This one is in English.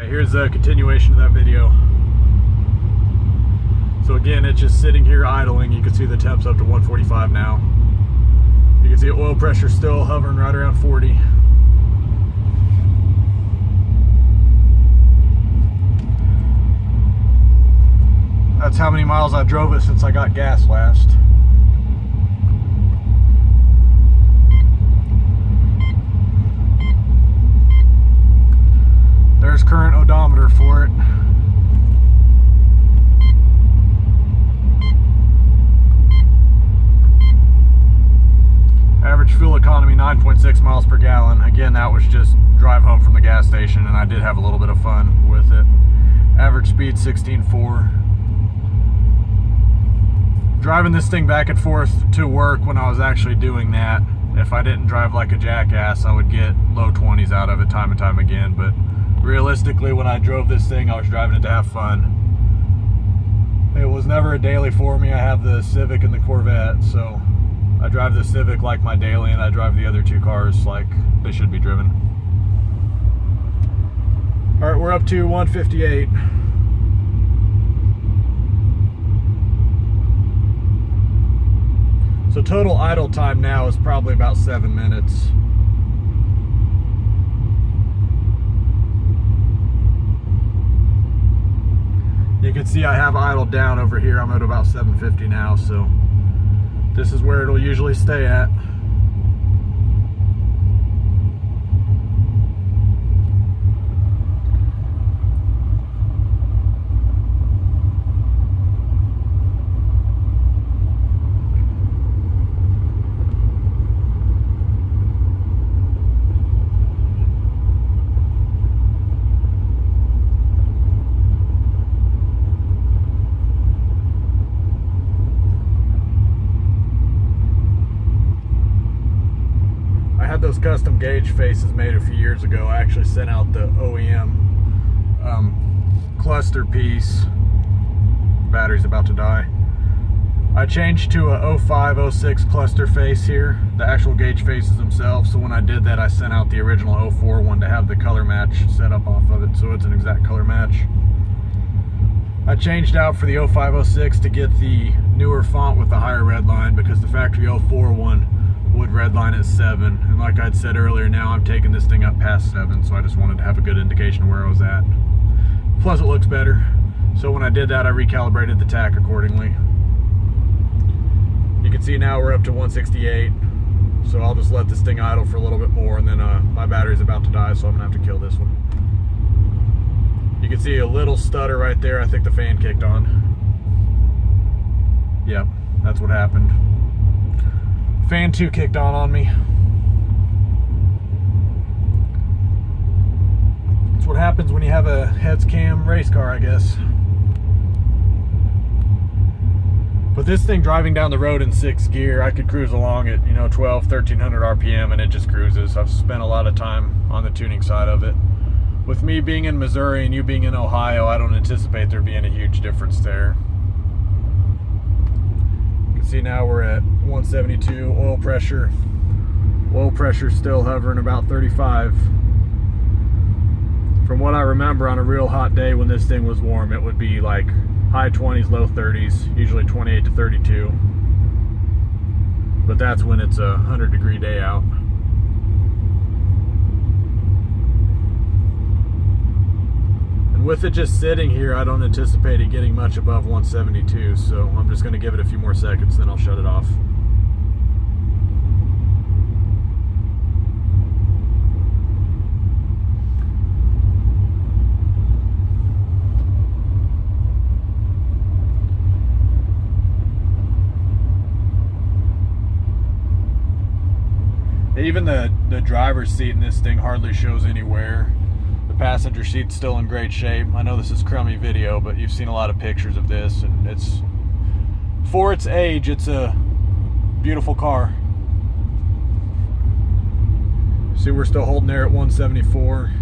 Here's a continuation of that video. So again, it's just sitting here idling. You can see the temp's up to 145 now. You can see oil pressure still hovering right around 40. That's how many miles I drove it since I got gas last. There's current odometer for it. Average fuel economy 9.6 miles per gallon. Again, that was just drive home from the gas station, and I did have a little bit of fun with it. Average speed 16.4. Driving this thing back and forth to work when I was actually doing that, if I didn't drive like a jackass, I would get low 20s out of it time and time again. But realistically, when I drove this thing, I was driving it to have fun. It was never a daily for me. I have the Civic and the Corvette, so I drive the Civic like my daily, and I drive the other two cars like they should be driven. All right, we're up to 158. So total idle time now is probably about 7 minutes. You can see I have idled down over here. I'm at about 750 now, so this is where it'll usually stay at. Those custom gauge faces made a few years ago. I actually sent out the OEM cluster piece. Battery's about to die. I changed to a 05, 06 cluster face here, the actual gauge faces themselves. So when I did that, I sent out the original 04 one to have the color match set up off of it, so it's an exact color match. I changed out for the 05, 06 to get the newer font with the higher red line, because the factory 04 one would redline at 7, and like I'd said earlier, now I'm taking this thing up past 7, so I just wanted to have a good indication of where I was at. Plus it looks better, so when I did that, I recalibrated the tach accordingly. You can see now we're up to 168, so I'll just let this thing idle for a little bit more, and then my battery's about to die, so I'm gonna have to kill this one. You can see a little stutter right there. I think the fan kicked on. Yep, that's what happened. Fan 2 kicked on me. That's what happens when you have a heads cam race car, I guess. But this thing driving down the road in 6th gear, I could cruise along at 12, 1300 RPM, and it just cruises. I've spent a lot of time on the tuning side of it. With me being in Missouri and you being in Ohio, I don't anticipate there being a huge difference there. See, now we're at 172. Oil pressure still hovering about 35. From what I remember, on a real hot day when this thing was warm, it would be like high 20s, low 30s, usually 28 to 32. But that's when it's a 100-degree day out. And with it just sitting here, I don't anticipate it getting much above 172, so I'm just going to give it a few more seconds, then I'll shut it off. Even the driver's seat in this thing hardly shows any wear. Passenger seat's still in great shape. I know this is crummy video, but you've seen a lot of pictures of this, and it's, for its age, it's a beautiful car. See, we're still holding there at 174.